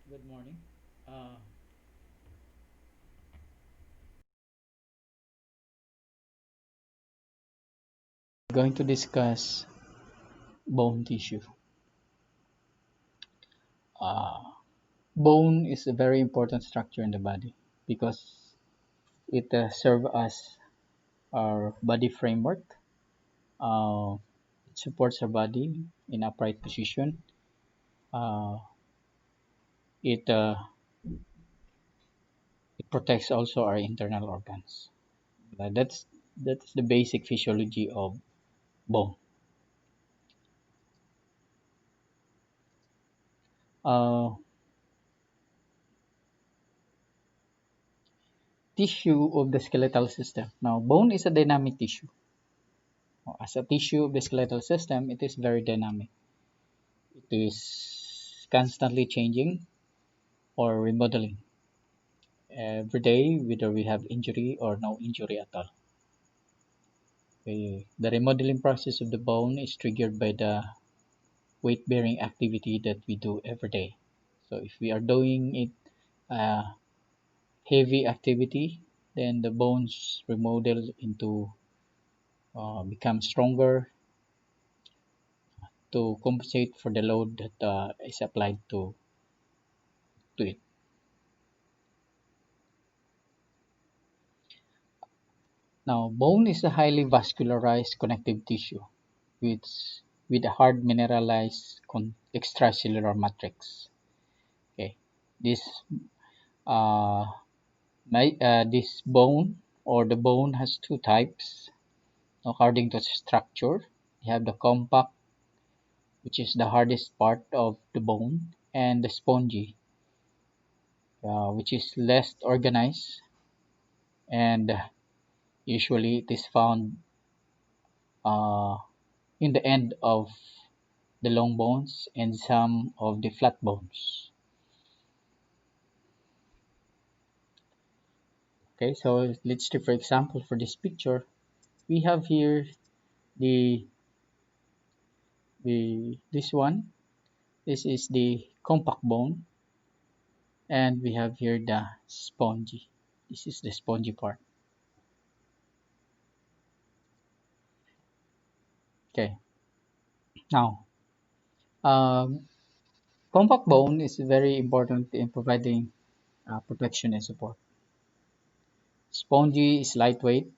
Good morning. Uh, going to discuss bone tissue. Uh, Bone is a very important structure in the body because it serves as our body framework. Uh, it supports our body in upright position. Uh, it uh, it protects also our internal organs. That's the basic physiology of bone. Uh, Tissue of the skeletal system. Now, bone is a dynamic tissue. As a tissue of the skeletal system, it is very dynamic. It is constantly changing or remodeling every day, whether we have injury or no injury at all. The remodeling process of the bone is triggered by the weight bearing activity that we do every day. So, if we are doing it heavy activity, then the bones remodel into become stronger to compensate for the load that is applied to it. Now, bone is a highly vascularized connective tissue with, with a hard mineralized extracellular matrix. Okay, this uh, this bone or the bone has two types according to structure. You have the compact, which is the hardest part of the bone, and the spongy, which is less organized, and usually it is found uh, in the end of the long bones and some of the flat bones. Okay, so let's take for example for this picture, we have here the this one. This is the compact bone, and we have here the spongy. This is the spongy part. Okay, now um, compact bone is very important in providing protection and support. Spongy is lightweight.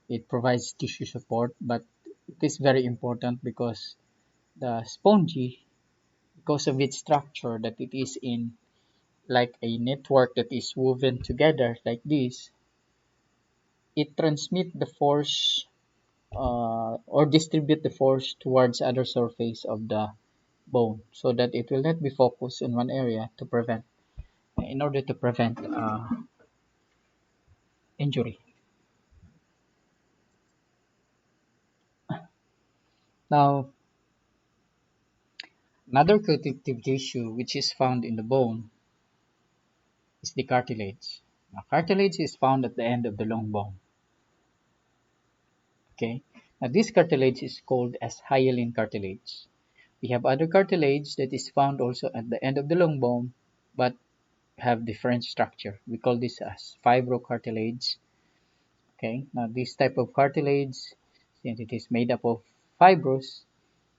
It provides tissue support, but it is very important because the spongy, because of its structure that it is in like a network that is woven together like this, it transmit the force or distribute the force towards other surface of the bone so that it will not be focused in one area to prevent in order to prevent injury. Now, another connective tissue which is found in the bone is the cartilage. Now, cartilage is found at the end of the long bone. Okay. Now, this cartilage is called as hyaline cartilage. We have other cartilage that is found also at the end of the long bone, but have different structure. We call this as fibrocartilage. Okay. Now, this type of cartilage, since it is made up of fibrous,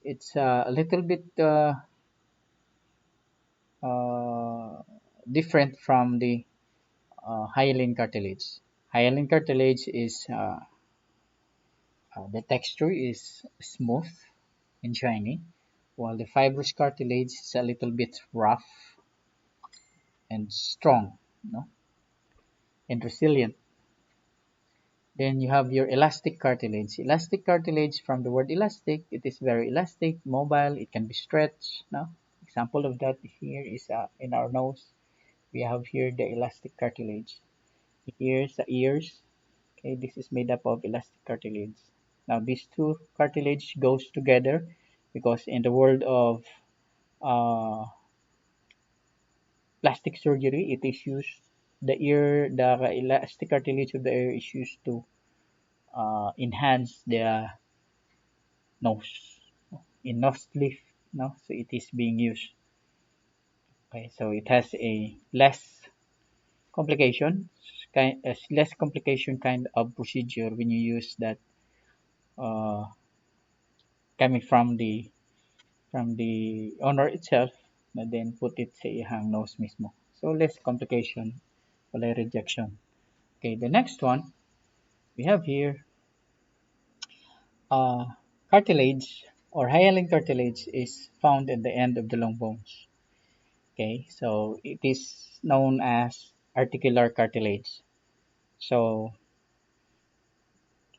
it's a little bit uh, different from the hyaline cartilage. Hyaline cartilage is the texture is smooth and shiny, while the fibrous cartilage is a little bit rough and strong, and resilient. Then you have your elastic cartilage. Elastic cartilage, from the word elastic, it is very elastic, mobile, it can be stretched. No? Example of that here is in our nose. We have here the elastic cartilage. Here's the ears. Okay, this is made up of elastic cartilage. Now these two cartilage goes together because in the world of uh, plastic surgery, it is used the elastic cartilage of the ear is used to enhance the nose in nose lift. No, so it is being used. Okay, so it has a less complication kind of procedure when you use that uh, coming from the owner itself and then put it sa ihang nose mismo. So less complication, wala rejection. Okay, the next one we have here uh, cartilage or hyaline cartilage is found at the end of the long bones. Okay, so it is known as articular cartilage. So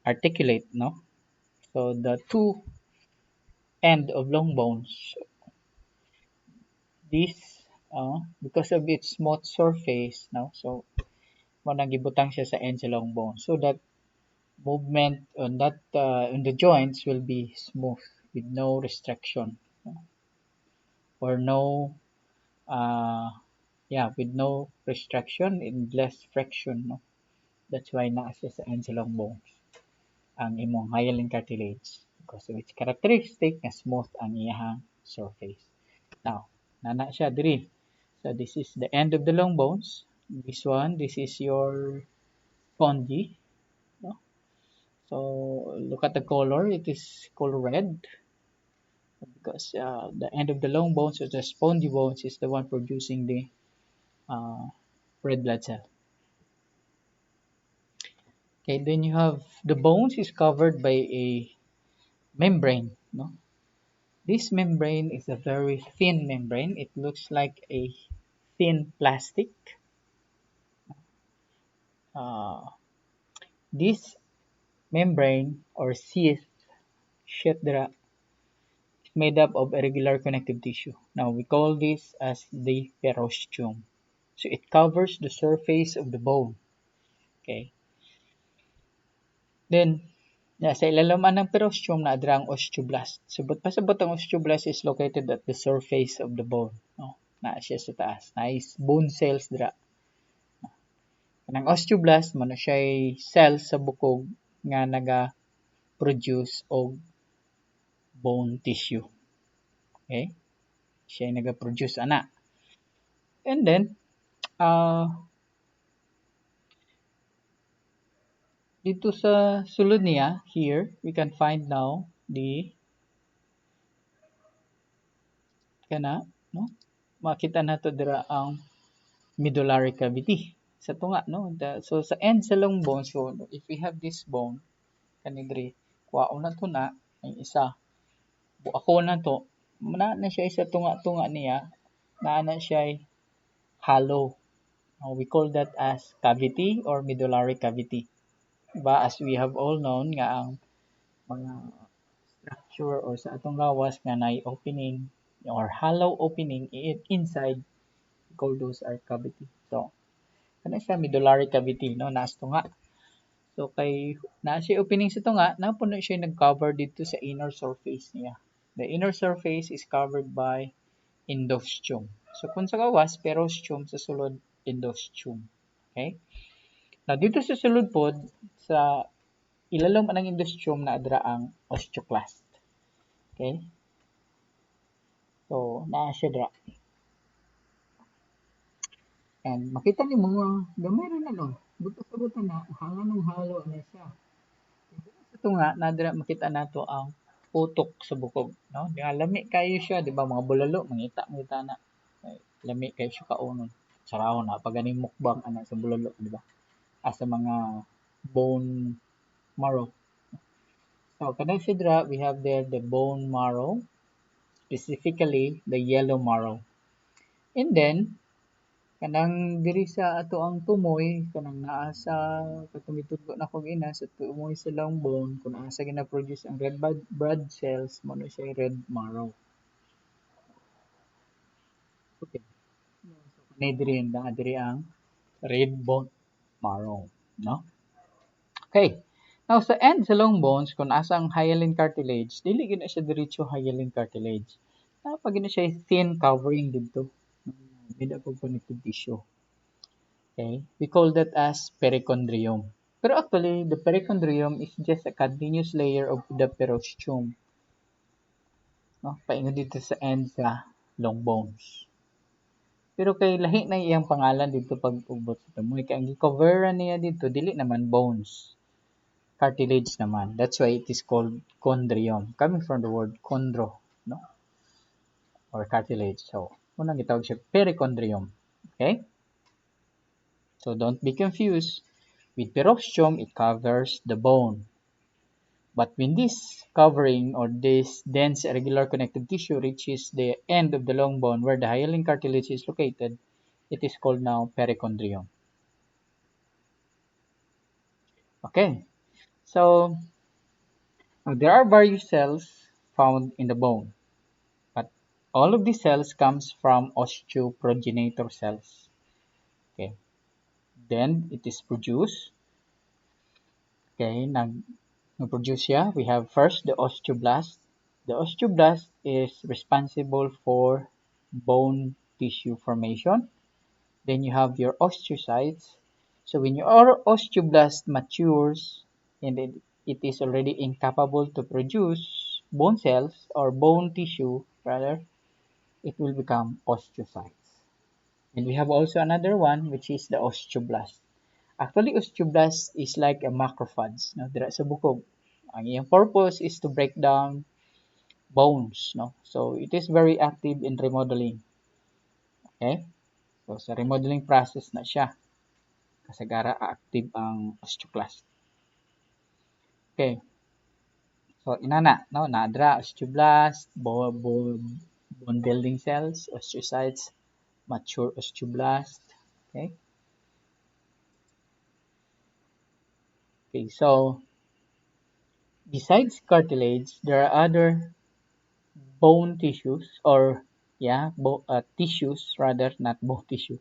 articulate, no? So the two end of long bones, this because of its smooth surface, no? So mo nagibutang siya sa end sa long bone so that movement on that in the joints will be smooth with no restriction, no? Or no uh, yeah, with no restriction and less friction, no? That's why naa siya sa end sa long bones ang imong hyaline cartilage because of its characteristic nga smooth ang iyahang surface. Now, nana siya diri. So this is the end of the long bones. This is your spongy, no? So look at the color. It is color red because the end of the long bones or the spongy bones is the one producing the uh, red blood cell. Okay, then you have the bones is covered by a membrane, no? This membrane is a very thin membrane. It looks like a thin plastic. Uh, this membrane or sheath is made up of irregular connective tissue. Now we call this as the perosteum. So it covers the surface of the bone. Okay. Then sa ilalaman ng perosteum na adra ang osteoblast. Subot pasabot ang osteoblast is located at the surface of the bone. No? Na siya sa taas. Nice bone cells dira. Kanang osteoblast man siya cells sa bukog nga naga-produce og bone tissue. Okay? Siya naga-produce ana. And then dito sa sulod niya here we can find now the kana, no? Makita nato dira ang medullary cavity sa tunga, no? So sa end sa long bone, so if we have this bone kani diri kuhaon na to na ang isa buako na to na siya sa tunga-tunga niya na siya hollow. We call that as cavity or medullary cavity. Diba? As we have all known nga ang mga structure or sa atong gawas nga na opening or hollow opening inside, we call those are cavity. So kana siya medullary cavity, no? Naas tunga. So kay naa siya opening sa tunga, napuno siya nag-cover dito sa inner surface niya. The inner surface is covered by endosteum. So kung sa gawas, perosteum sa sulod endosteum. Okay? Now dito sa sulod pod sa ilalom anang endosteum na adra ang osteoclast. Okay? So naa siya dra. And makita ni mga gamay rin ano, buta-buta na hangan ng halo na siya. Ito nga nadira makita nato ang utok sa bukog, no? Di lami kayo siya, di ba mga bulalo mangita na. Ay, lami kayo siya kaunon. Saraw na pag ganing mukbang ana sa bulalo, di ba? As sa mga bone marrow. So kada sidra we have there the bone marrow, specifically the yellow marrow. And then kanang diri sa ato ang tumoy kanang naa sa katumitudlo na kog ina sa tumoy sa long bone kung naa sa gina-produce ang red blood cells mo na siya red marrow. Okay. So kanay diri na diri ang red bone marrow, no? Okay. Now sa end sa long bones kung asa ang hyaline cartilage, dili gyud na siya diretso hyaline cartilage. Pag na siya thin covering dito. Made up of connective tissue. Okay, we call that as perichondrium. Pero actually, the perichondrium is just a continuous layer of the perosteum. No? Paingon dito sa end sa long bones. Pero kay lahi na iyang pangalan dito pag ubot sa tumoy. Kaya ang gi-coveran niya dito, dili naman bones. Cartilage naman. That's why it is called chondrium. Coming from the word chondro, no? Or cartilage. So, unang gitawag siya perichondrium. Okay? So, don't be confused. With peroxium, it covers the bone. But when this covering or this dense irregular connective tissue reaches the end of the long bone where the hyaline cartilage is located, it is called now perichondrium. Okay, so there are various cells found in the bone, but all of these cells comes from osteoprogenitor cells. Okay, then it is produced. Okay, nag-produce siya. We have first the osteoblast. The osteoblast is responsible for bone tissue formation. Then you have your osteocytes. So when your osteoblast matures and it is already incapable to produce bone cells or bone tissue, rather, it will become osteocytes. And we have also another one which is the osteoblast. Actually, osteoblast is like a macrophage, no? Dira sa bukog. Ang iyang purpose is to break down bones, no? So it is very active in remodeling. Okay? So sa remodeling process na siya. Kasagara active ang osteoclast. Okay. So inana, no, nadra osteoblast, bone building cells, osteocytes, mature osteoblast. Okay. Okay. So besides cartilage, there are other bone tissues or tissues rather, not bone tissue.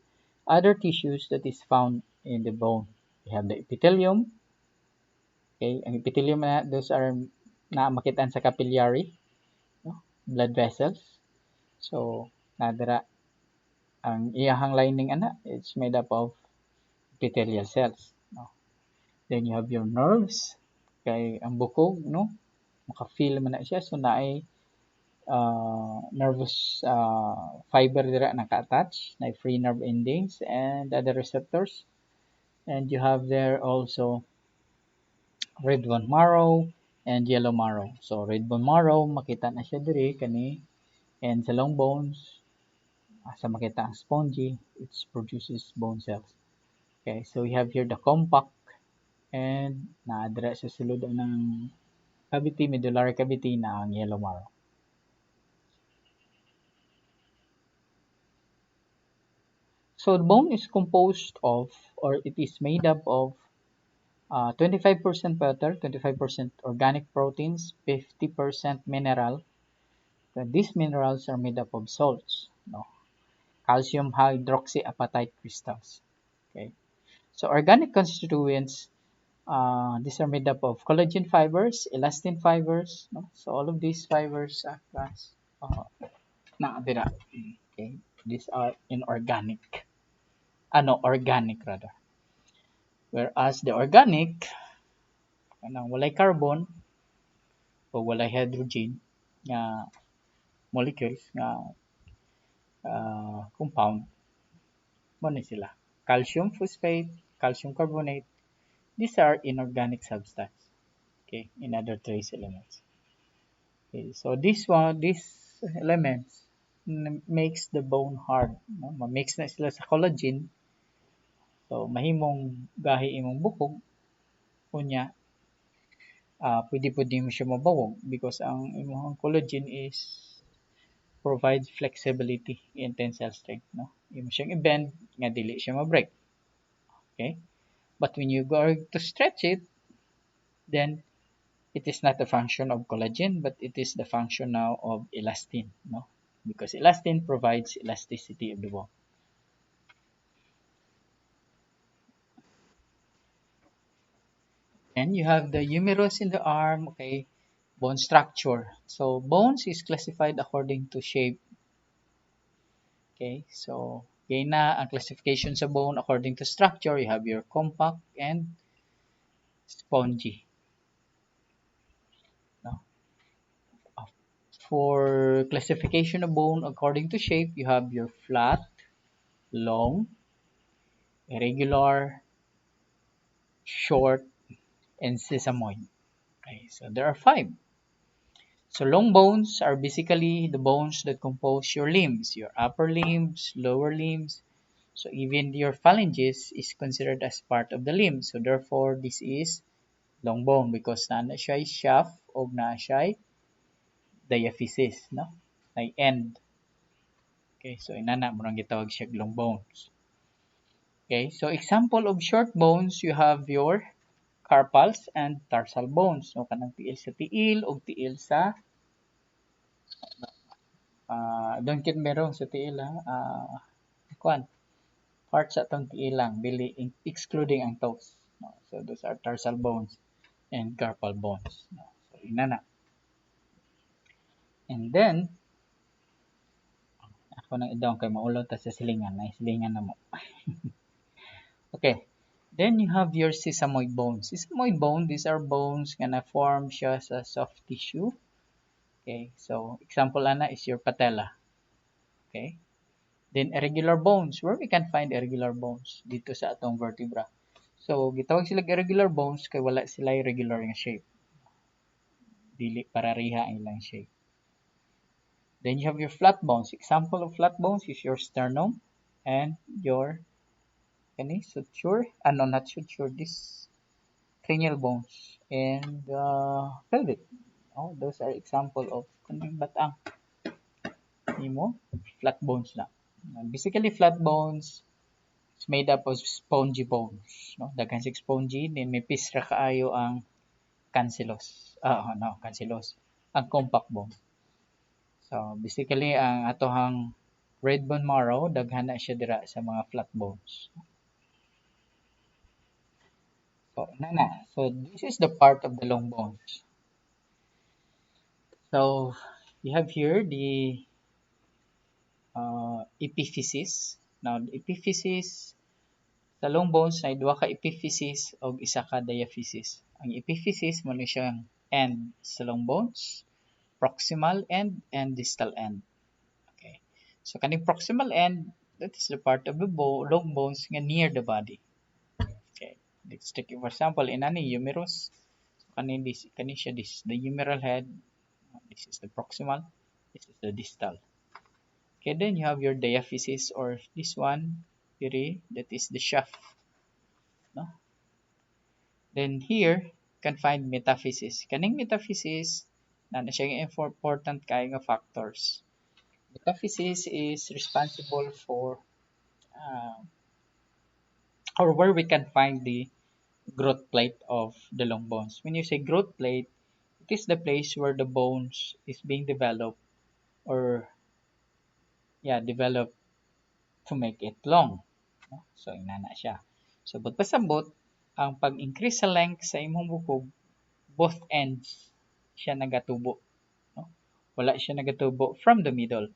Other tissues that is found in the bone. We have the epithelium. Okay, ang epithelium na those are na makitaan sa capillary, no? Blood vessels. So, nadara ang iyahang lining ana, it's made up of epithelial cells, no? Then you have your nerves. Kay ang bukog, no? Maka-feel man na siya so naay nervous fiber dira naka-attach, na free nerve endings and other receptors. And you have there also red bone marrow and yellow marrow. So red bone marrow makita na siya diri kani, and sa long bones sa makita ang spongy, it produces bone cells. Okay, so we have here the compact and na-address sa sulod ng cavity, medullary cavity na ang yellow marrow. So the bone is composed of, or it is made up of 25% water, 25% organic proteins, 50% mineral. So these minerals are made up of salts, no? Calcium hydroxyapatite crystals. Okay. So organic constituents, these are made up of collagen fibers, elastin fibers, no? So all of these fibers act as nakadira. Okay. These are inorganic. Organic rather. Whereas the organic, walay carbon o walay hydrogen nga molecules nga compound mo ni sila. Calcium phosphate, calcium carbonate, these are inorganic substance. Okay, in other trace elements. Okay, so these elements makes the bone hard. No? Ma-mix na sila sa collagen. So, mahimong gahi imong bukog. Kunya, pwede mo siya mabawog because ang imong collagen is provides flexibility in tensile strength. No? Imo siyang i-bend nga dili siya ma-break. Okay? But when you go to stretch it, then it is not a function of collagen, but it is the function now of elastin, no? Because elastin provides elasticity of the bone. And you have the humerus in the arm, okay, bone structure. So bones is classified according to shape. Okay, so gain na ang classification sa bone according to structure. You have your compact and spongy. No? For classification of bone according to shape, you have your flat, long, irregular, short, and sesamoid. Okay, so there are 5. So long bones are basically the bones that compose your limbs, your upper limbs, lower limbs. So even your phalanges is considered as part of the limb. So therefore, this is long bone because na siya shaft o na siya diaphysis, no? May end. Okay, so inana mo nang gitawag siya long bones. Okay, so example of short bones, you have your carpals and tarsal bones. So kanang tiil sa tiil o tiil sa don't get me wrong sa tiil ha. Kuan, parts sa tong tiil lang, dili excluding ang toes. No? So those are tarsal bones and carpal bones. No? So inana. And then ako nang idong kay maulot ta sa silingan, na silingan na mo. Okay. Then you have your sesamoid bones. Sesamoid bone, these are bones nga na-form siya sa soft tissue. Okay, so example ana is your patella. Okay. Then irregular bones, where we can find irregular bones dito sa atong vertebra. So gitawag sila irregular bones kay wala sila regular nga shape. Dili parariha ang ilang shape. Then you have your flat bones. Example of flat bones is your sternum and your suture. No, not suture. This cranial bones and pelvic. Oh, those are example of kanang batang nimo flat bones na. Basically, flat bones is made up of spongy bones. No? Daghan sig spongy, then may pisra kaayo ang cancellous. No, cancellous. Ang compact bone. So, basically, ang atohang red bone marrow, daghan na siya dira sa mga flat bones. So, So, this is the part of the long bones. So, you have here the epiphysis. Now, the epiphysis sa long bones na duha ka epiphysis o isa ka diaphysis. Ang epiphysis mo na siyang end sa long bones, proximal end and distal end. Okay. So kaning proximal end, that is the part of the long bones nga near the body. Okay. Let's take for example in ani humerus. So kaning siya this the humeral head. This is the proximal. This is the distal. Okay, then you have your diaphysis or this one, that is the shaft. No? Then here, you can find metaphysis. Kaning metaphysis, na siya important kay nga factors. Metaphysis is responsible for or where we can find the growth plate of the long bones. When you say growth plate, it is the place where the bones is being developed or developed to make it long. No? So, inana siya. So, pasabot, ang pag-increase sa length sa imong bukog, both ends siya nagatubo. No? Wala siya nagatubo from the middle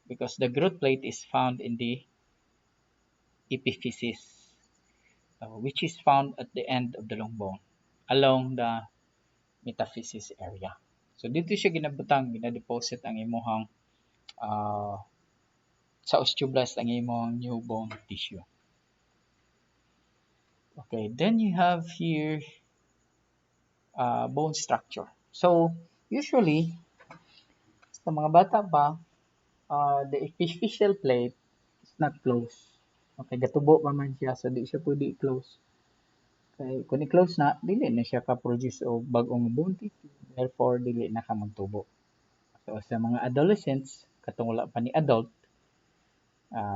because the growth plate is found in the epiphysis, which is found at the end of the long bone along the metaphysis area. So, dito siya ginadeposit ang imong sa osteoblast ang imong new bone tissue. Okay, then you have here bone structure. So, usually, sa mga bata pa, the epiphyseal plate is not close. Okay, gatubo pa man siya, so di siya pwede i-close. Okay, kung i-close na, dili na siya ka-produce o bagong bone tissue. Therefore, dili na ka magtubo. So, sa mga adolescents, katong wala pa ni adult,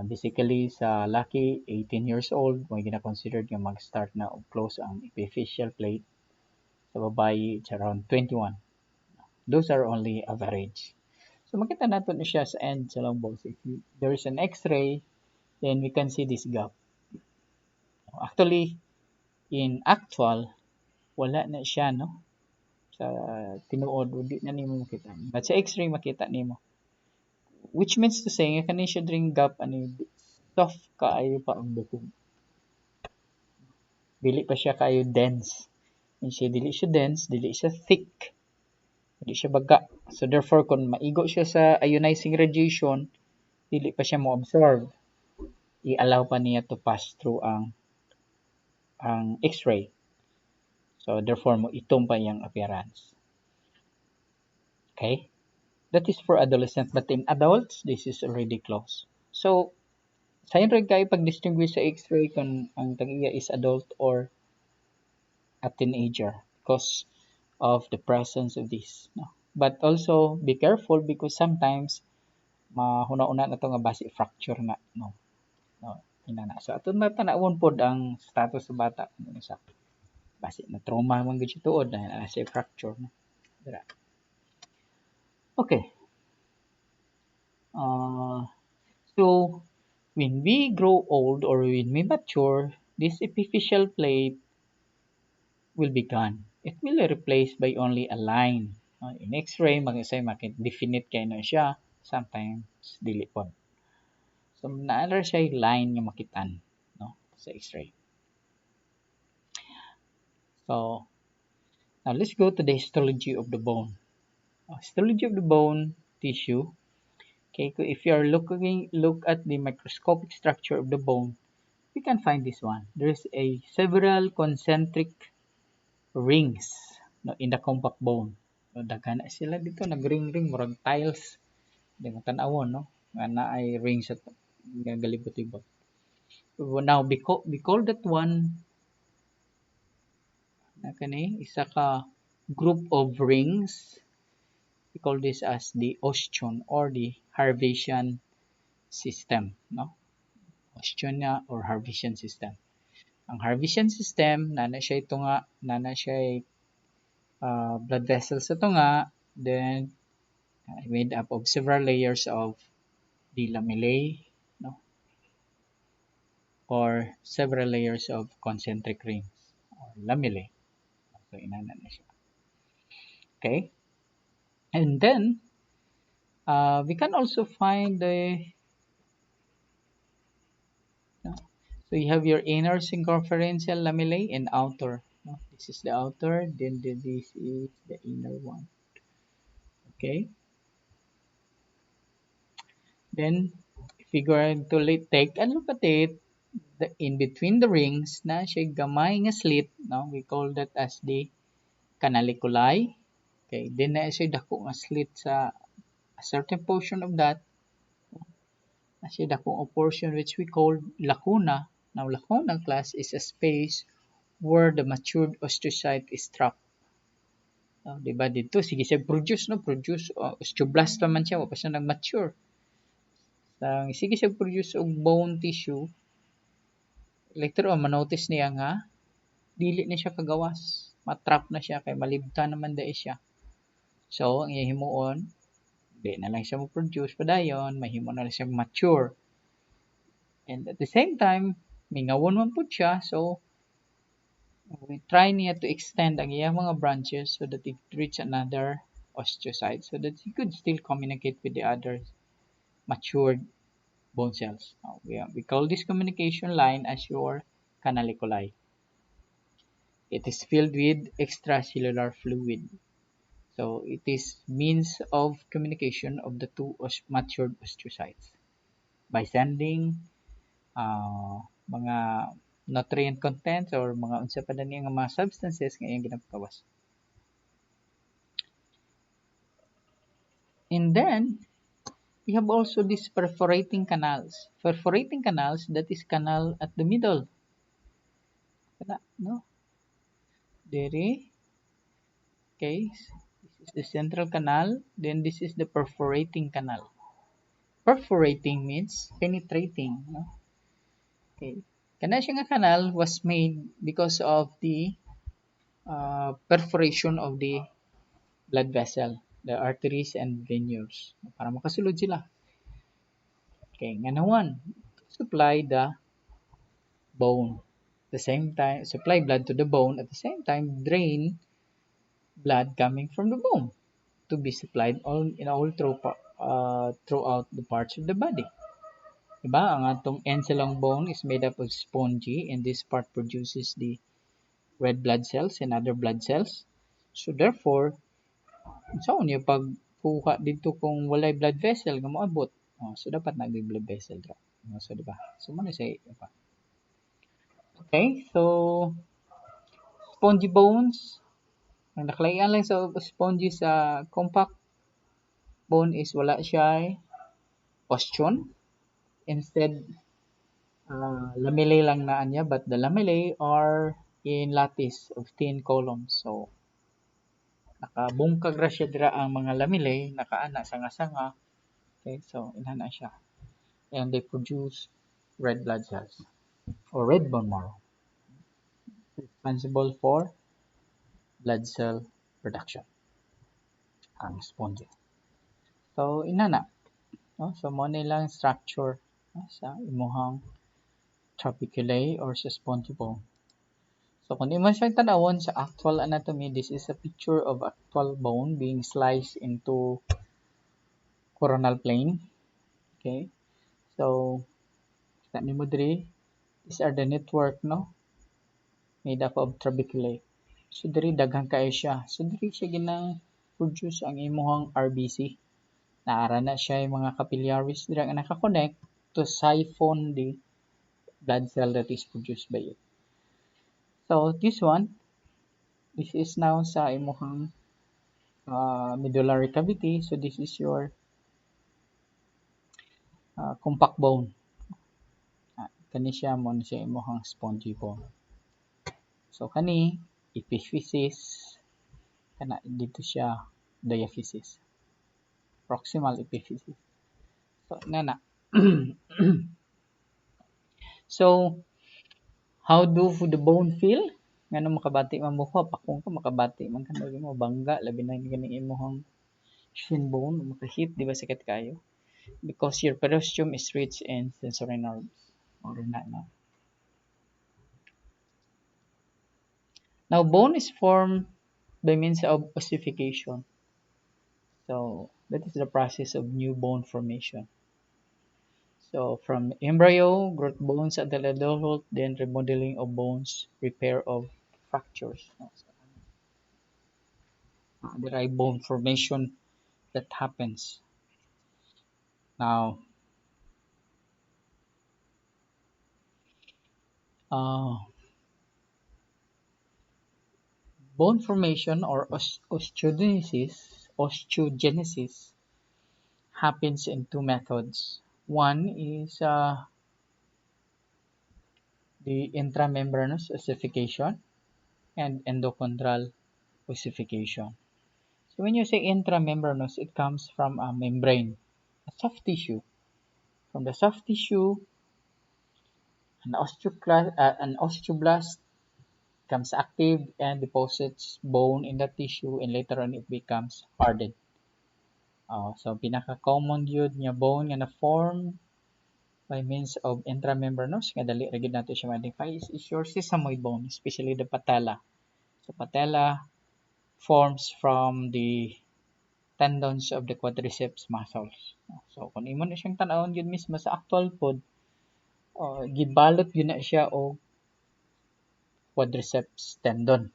basically sa laki 18 years old mo gina-considered nga mag-start na og close ang epiphyseal plate. Sa babae it's around 21. Those are only average. So makita natin na siya sa end sa long bones. If there is an x-ray, then we can see this gap. Actually, in actual, wala na siya, no? Sa tinuod, hindi na nimo makita. But sa x-ray makita nimo. Which means to say, nga kanin siya drink gap, soft kaayo pa ang bukog. Dili pa siya kaayo dense. Dili siya dense, dili siya thick. Dili siya baga. So therefore, kung maigo siya sa ionizing radiation, dili pa siya mo-absorb. i-allow pa niya to pass through ang X-ray. So therefore mo itong pa iyang appearance. Okay? That is for adolescents, but in adults this is already close. So sayon rin kayo pag-distinguish sa X-ray kung ang tag-iya is adult or a teenager because of the presence of this, no? But also be careful because sometimes mahuna-una na to nga basi fracture na, no. No, inana. So aton na tanawon pod ang status sa bata kung sa basi na trauma man gid siya tuod na siya fracture, no. Dira. Okay. So when we grow old or when we mature, this epiphyseal plate will be gone. It will be replaced by only a line. In X-ray, mag-isay definite kay na siya. Sometimes, dili po. So, naala siya yung line nga makitan, no, sa X-ray. So, now let's go to the histology of the bone. Histology of the bone tissue. Okay, if you are look at the microscopic structure of the bone, we can find this one. There's a several concentric rings, no, in the compact bone. So, daghan na sila dito, nagring-ring, murag tiles. Di mo tanawon, no? Nga na ay rings at galibot-ibot. So, now, we call that one na kani isa ka group of rings. We call this as the osteon or the Harvesian system, no? Osteon na or Harvesian system. Ang Harvesian system, nana siya ito nga, nana siya blood vessels ito nga, then made up of several layers of the lamellae, no? Or several layers of concentric rings or lamellae. So, inana na siya. Okay? And then, we can also find so you have your inner circumferential lamellae and outer. No? This is the outer, then this is the inner one. Okay? Then, if you're going to take a look at it, in between the rings na siya gamay nga slit, no? We call that as the canaliculi. Okay? Then na siya dako nga slit sa a certain portion of that. Siya dako a portion which we call lacuna. Now, lacuna class is a space where the matured osteocyte is trapped. Diba dito, sige siya produce, no? Produce, osteoblast naman siya, wapos na nag-mature. Sige siya produce og bone tissue. Later on, manotice niya nga, dili na siya kagawas. Matrap na siya, kay malibta naman dahil siya. So, ang ihimuon, di na lang siya mo-produce padayon, mahimo na lang siya mature. And at the same time, mingawon man po siya, so, we try niya to extend ang iyang mga branches so that it reach another osteocyte so that he could still communicate with the other matured bone cells. We call this communication line as your canaliculi. It is filled with extracellular fluid. So it is means of communication of the two matured osteocytes by sending mga nutrient contents or mga unsa pa dani nga mga substances nga iyang ginapagawas. And then we have also these perforating canals. Perforating canals, that is canal at the middle. No? Dere. Okay. This is the central canal. Then this is the perforating canal. Perforating means penetrating. No? Okay. Kana siya nga canal was made because of the perforation of the blood vessel, the arteries and venules. Para makasulod sila. Okay, nga naman, supply the bone. At the same time, supply blood to the bone. At the same time, drain blood coming from the bone to be supplied throughout the parts of the body. Diba? Ang atong end silang bone is made up of spongy and this part produces the red blood cells and other blood cells. So therefore, saan yung pagkuha dito kung walay blood vessel nga moabot? So dapat naging blood vessel dra. So, di ba? So, muna say, okay, so, spongy bones. Ang nakalagyan lang sa spongy sa compact bone is wala siya osteon. Instead, lamellae lang na niya, but the lamellae are in lattice of thin columns. So, nakabungkag ra siya dira ang mga lamellae, nakaana sanga-sanga. Okay, so inana siya. And they produce red blood cells or red bone marrow, responsible for blood cell production, ang spongy. So, inana. No? So, mo nilang structure no? Sa imuhang trabeculae or sa spongy bone. So, kung imo siyang tanawon sa actual anatomy, this is a picture of actual bone being sliced into coronal plane. Okay? So, kita nimo diri, these are the network, no? Made up of trabeculae. So, diri daghang kayo siya. So, diri siya ginang produce ang imuhang RBC. Naara na siya yung mga capillaries dira nga nakakonect to siphon the blood cell that is produced by it. So, this is now sa imuhang medullary cavity. So, this is your compact bone. Kani siya mo na siya imuhang spongy bone. So, kani epiphysis, kana dito siya diaphysis. Proximal epiphysis. So, nana. So, how do the bone feel? Ngano makabati man mo ko, pakung ka makabati man ka mo bangga labi na ganing imong shin bone makahit di ba sakit kayo? Because your periosteum is rich in sensory nerves or not na. Now, bone is formed by means of ossification. So, that is the process of new bone formation. So, from embryo, growth bones at the adulthood, then remodeling of bones, repair of fractures. There are bone formation that happens. Now, bone formation or osteogenesis happens in two methods. One is the intramembranous ossification and endochondral ossification. So when you say intramembranous, it comes from a membrane, a soft tissue. From the soft tissue, an osteoblast becomes active and deposits bone in the tissue, and later on it becomes hardened. So pinaka-common yun nga bone nga na-form by means of intramembranous, nga dali ra gyud nato siya ma-identify, is your sesamoid bone, especially the patella. So patella forms from the tendons of the quadriceps muscles. So kung imo na siyang tan-awon yun mismo sa actual pod, gibalot yun na siya o quadriceps tendon.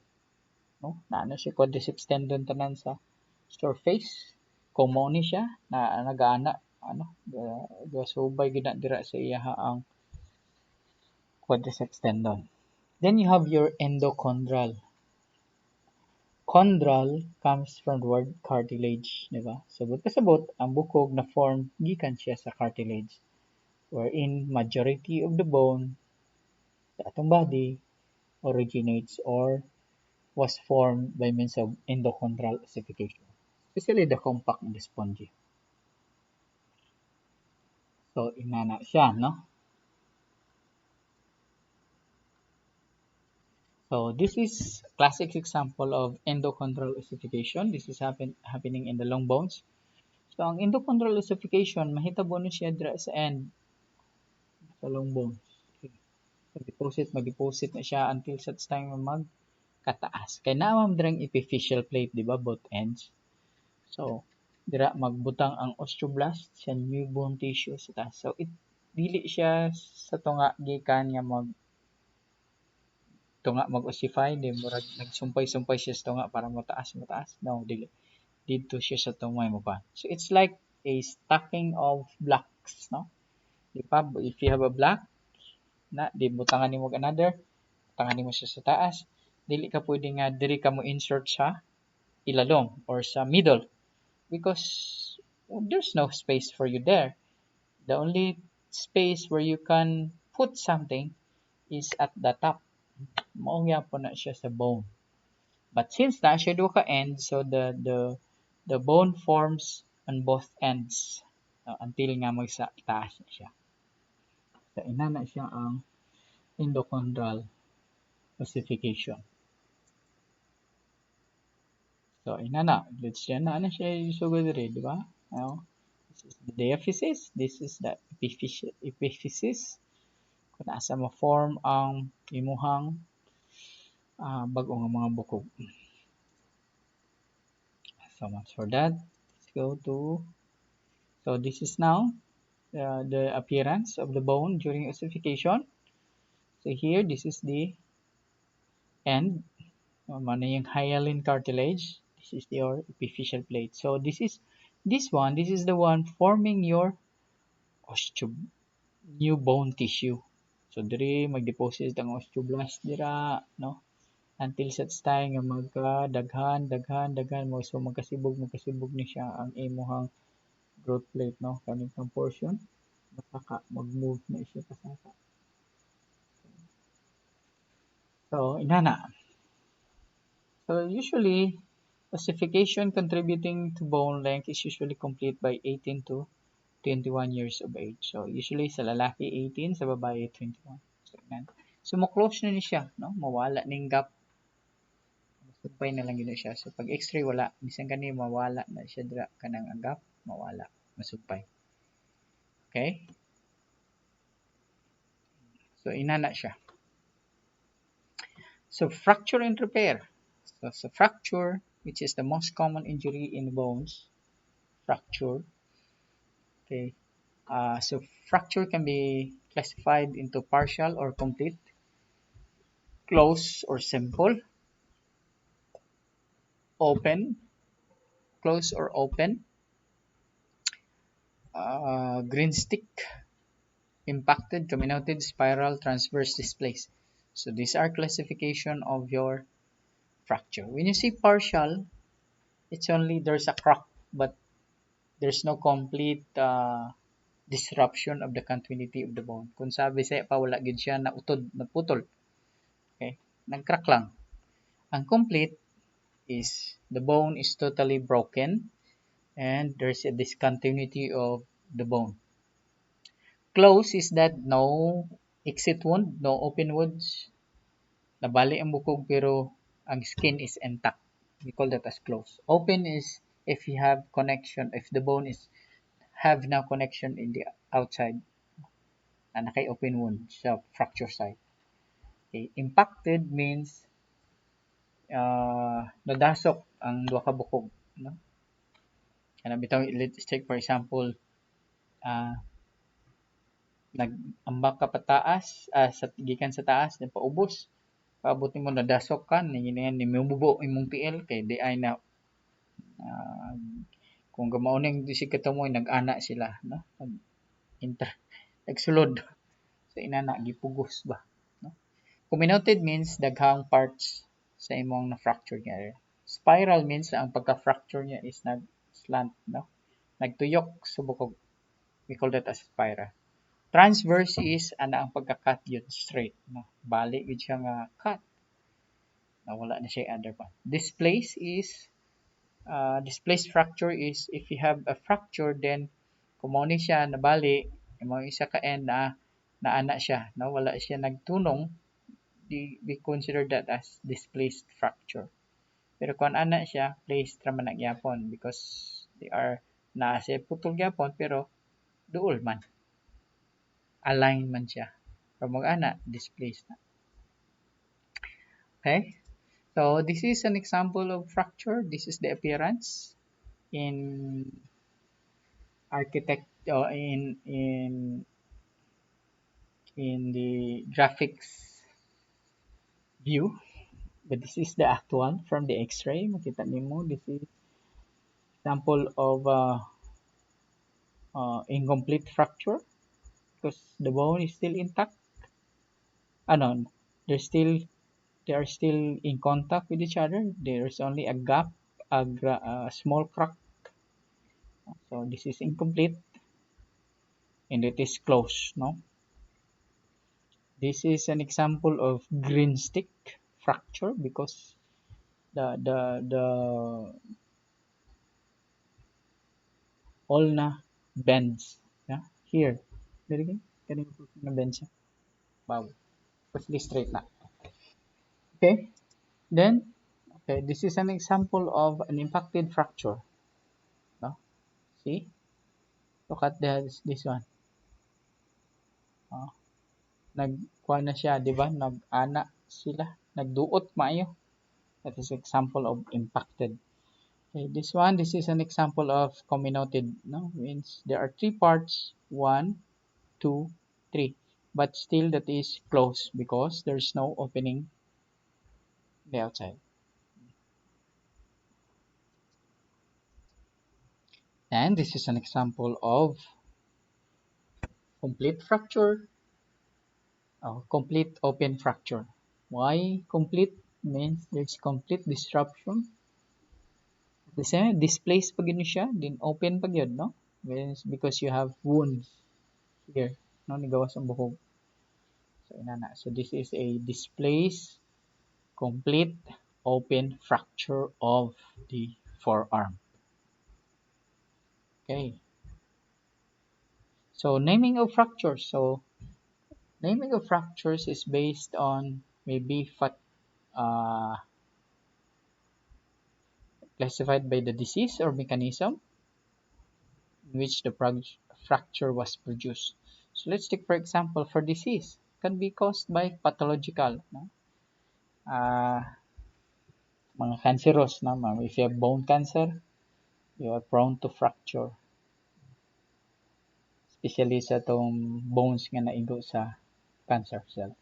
No? Naano siya quadriceps tendon tanan sa surface. Kung mao ni siya na nagaana gasubay gid na dira sa iya ang quadriceps tendon. Then you have your endochondral. Chondral comes from the word cartilage, di ba? Sabot kasabot, ang bukog na form gikan siya sa cartilage, wherein majority of the bone sa atong body originates or was formed by means of endochondral ossification, especially the compact and the spongy. So, inana siya, no? So, this is a classic example of endochondral ossification. This is happening in the long bones. So, ang endochondral ossification, mahitabo na siya dira sa end, sa long bones. Okay. So, mag-deposit na siya until such time magkataas. Kaya naamam dirang epiphyseal plate, di ba, both ends. So, dira magbutang ang osteoblast sa new bone tissue sa taas. So, dili siya sa tunga gikan nga mag-ossify, di murag nagsumpay-sumpay siya sa tunga para mataas. No, dili. Dito siya sa tungay mo pa. So, it's like a stacking of blocks, no? Di ba? If you have a block, di butangan nimo another, butangan nimo siya sa taas, dili ka pwede nga diri ka mo insert sa ilalong or sa middle because there's no space for you there. The only space where you can put something is at the top. Maungya po na siya sa bone. But since na siya duha ka ends, so the bone forms on both ends until nga magsa taas na siya. So ina na siya ang endochondral ossification. So ina na, let's siya na siya isugod diri, di ba? This is the diaphysis, this is the epiphysis. Kung asa mo form ang imuhang bago nga mga bukog. So much for that. Let's go to, so this is now the appearance of the bone during ossification. So here, this is the end. Mana yung hyaline cartilage. This is your epiphyseal plate. So this is the one forming your new bone tissue. So diri mag-deposit ang osteoblast dira, no? Until such time nga daghan mo, so magkasibog ni siya ang imuhang growth plate, no? Kaning pang portion baka mag-move na siya pasaka. So inana. So usually ossification contributing to bone length is usually complete by 18 to 21 years of age. So usually sa lalaki 18, sa babae 21. So mo-close na ni siya, no? Mawala ning gap. Supay na lang gid siya. So pag x-ray wala, bisan kani mawala na siya dira kanang ang gap, mawala, masupay. Okay? So inana siya. So fracture and repair. So fracture, which is the most common injury in bones, fracture. Okay. So fracture can be classified into partial or complete, close or simple, open, close or open, green stick, impacted, comminuted, spiral, transverse displaced. So these are classification of your fracture. When you see partial, it's only there's a crack, but there's no complete disruption of the continuity of the bone. Kung sabi sa pa wala gid siya na utod, naputol. Okay? Nag-crack lang. Ang complete is the bone is totally broken and there's a discontinuity of the bone. Close is that no exit wound, no open wounds. Nabali ang bukog pero ang skin is intact. We call that as close. Open is if you have connection, if the bone is have now connection in the outside. Nakay open wound sa fracture site. Okay. Impacted means nadasok ang duha ka bukog, no? Kana bitaw, let's take for example, nag-ambak ka pataas, sa gikan sa taas, then paubos. Paabot mo nadasok ka, ni mububo imong tiil kay di ay na kung gamao ning si katamoy nag-ana sila, no? Nagsulod. So inana gipugos ba, no? Comminuted means daghang parts sa imong na fracture niya. Spiral means ang pagka-fracture niya is nag-slant, no? Nagtuyok sa bukog. We call that as spiral. Transverse is ana ang pagka-cut yun straight, no? Bali gid siya nga cut. Wala na siya under pa. Displaced fracture is if you have a fracture then kumao ni siya nabali, imong isa ka end na ana siya, no? Wala siya nagtunong, we consider that as displaced fracture. Pero kung ana siya, placed ra man gyapon because they are naa siya putol gyapon pero duol man. Align man siya. Pero mag-ana, displaced na. Okay? So this is an example of fracture. This is the appearance in in the graphics view. But this is the actual from the x-ray. Makita nimo, this is example of incomplete fracture. because the bone is still intact. No, they are still in contact with each other. There is only a gap, a small crack. So this is incomplete and it is closed. No, this is an example of green stick fracture because the ulna bends. Yeah, here. There again. Can you put na bends? Wow. Put this straight na. Okay. Then, okay, this is an example of an impacted fracture. No? See? Look at this one. Oh, nagkuha na siya, di ba? Nag-ana sila. Nagduot maayo. That is example of impacted. Okay, this is an example of comminuted. No? Means there are three parts. One, two, three. But still that is closed because there's no opening the outside. And this is an example of complete fracture. Complete open fracture. Why complete? Means there's complete disruption. The same, displaced pag yun siya, then open pag yun, no? Means because you have wounds here, no? Nigawas ang buhok. So, inana. So, this is a displaced, complete, open fracture of the forearm. Okay. So, naming of fractures. So, naming of fractures is based on maybe classified by the disease or mechanism in which the fracture was produced. So let's take for example for disease can be caused by pathological, no? uh, mga cancerous, no? If you have bone cancer, you are prone to fracture, especially sa tong bones nga naigo sa cancer cells.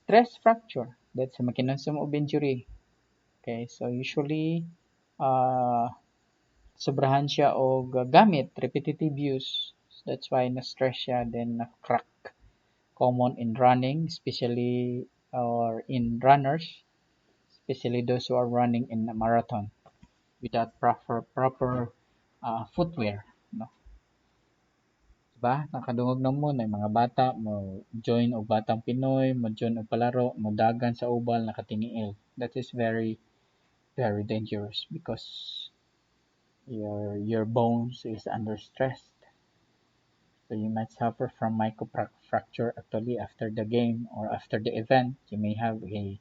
Stress fracture, that's a mechanism of injury. Okay, so usually sobrahan siya og gamit, repetitive use. So that's why na-stress siya, then na-crack. Common in running, especially or in runners, especially those who are running in a marathon without proper footwear. No? Diba? Nakadungog na mo na mga bata mo join og batang Pinoy, mo join og palaro, mo dagan sa ubal nakatiniil. That is very very dangerous because your bones is under stress. So you might suffer from microfracture actually after the game or after the event. You may have a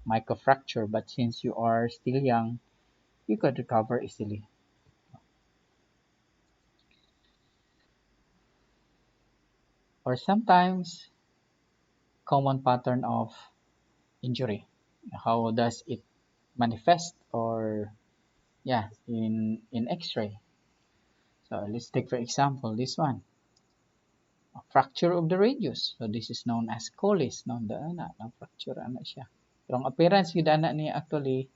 microfracture, but since you are still young, you could recover easily. Or sometimes, common pattern of injury. How does it manifest or yeah, in X-ray? So let's take for example this one. A fracture of the radius. So this is known as collis, no? Na fracture ana siya. Pero ang appearance yun ana niya actually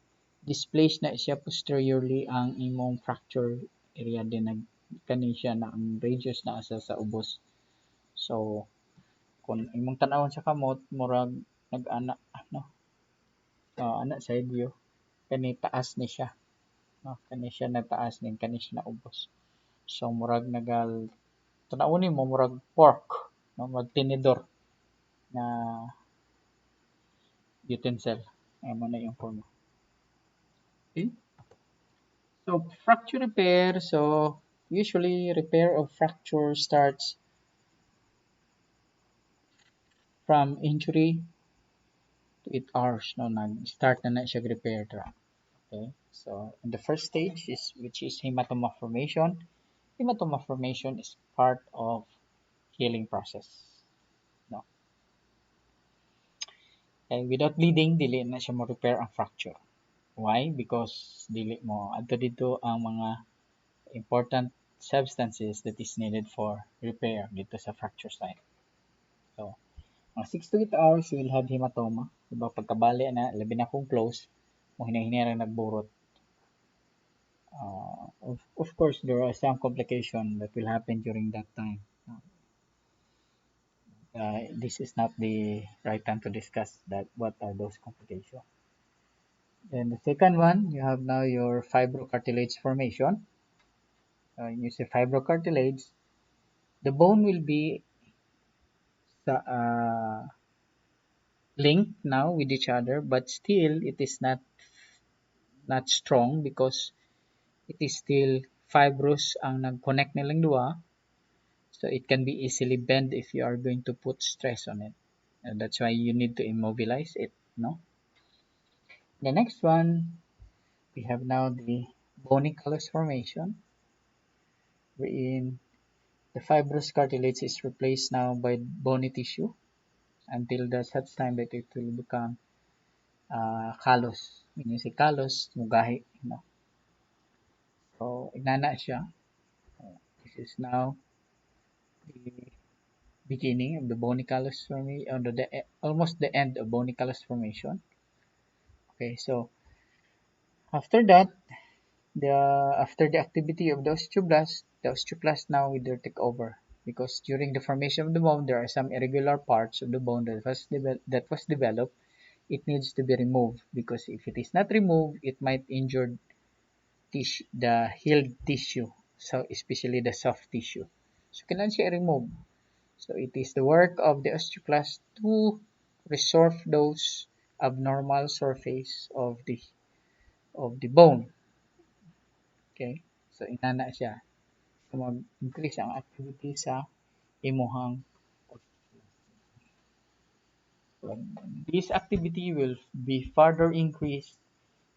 displaced na siya posteriorly ang imong fracture area din kani siya na ang radius na asa sa ubos. So kung imong tan-awon sa kamot murag nag-ana ano ana side view kani taas ni siya, no? Kani siya na taas nin kani siya na ubos. So murag nagal tan-awon nimo murag pork, no? Murag tinidor na utensil. Amo na yung forma. Okay? So fracture repair. So usually repair of fracture starts from injury to 8 hours. No, nag-start na siya repair tra. Okay. So in the first stage is which is hematoma formation. Hematoma formation is part of healing process. No. Okay, without bleeding, dili na siya mo repair ang fracture. Why? Because dili mo adto dito ang mga important substances that is needed for repair dito sa fracture site. So, mga 6 to 8 hours, you will have hematoma. Diba, pagkabali na, labi na kung close, mo hinahinirang nagburot. Of course, there are some complications that will happen during that time. this is not the right time to discuss that. What are those complications? Then the second one, you have now your fibrocartilage formation. You say fibrocartilage, the bone will be uh, linked now with each other, but still it is not strong because it is still fibrous ang nag-connect nilang dua. So it can be easily bent if you are going to put stress on it. And that's why you need to immobilize it. No. The next one, we have now the bony callus formation, wherein the fibrous cartilage is replaced now by bony tissue until the such time that it will become callus. When you say callus, mugahi. No? So, inana siya. This is now the beginning of the bony callus formation, almost the end of bony callus formation. Okay, so after that, the after the activity of the osteoblast now will take over because during the formation of the bone, there are some irregular parts of the bone that was developed. It needs to be removed because if it is not removed, it might injure the healed tissue, so especially the soft tissue. So kailangan siya i-remove. So it is the work of the osteoclast to resolve those abnormal surface of the bone. Okay? So inana siya. So mag-increase ang activity sa imuhang so, this activity will be further increased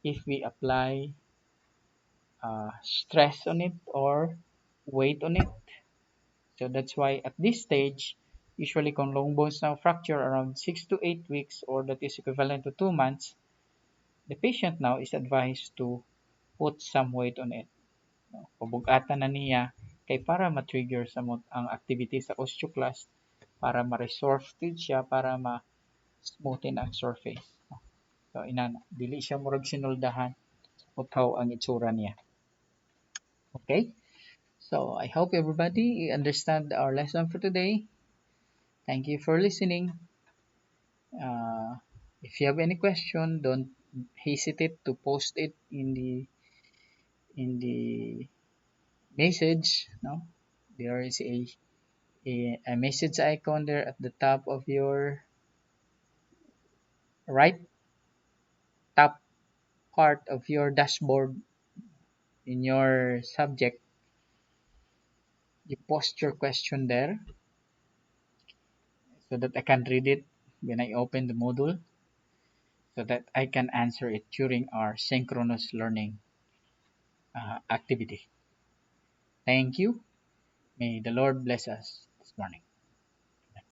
if we apply stress on it or weight on it. So that's why at this stage, usually kung long bones now fracture around 6 to 8 weeks or that is equivalent to 2 months, the patient now is advised to put some weight on it. No? Pabugatan na niya kay para ma-trigger sa ang activity sa osteoclast para ma-resorb siya para ma-smoothen ang surface. No? So inana, dili siya murag sinuldahan utaw ang itsura niya. Okay? So I hope everybody understand our lesson for today. Thank you for listening. If you have any question, don't hesitate to post it in the message. No, there is a message icon there at the top of your right top part of your dashboard in your subject. You post your question there so that I can read it when I open the module so that I can answer it during our synchronous learning activity. Thank you. May the Lord bless us this morning.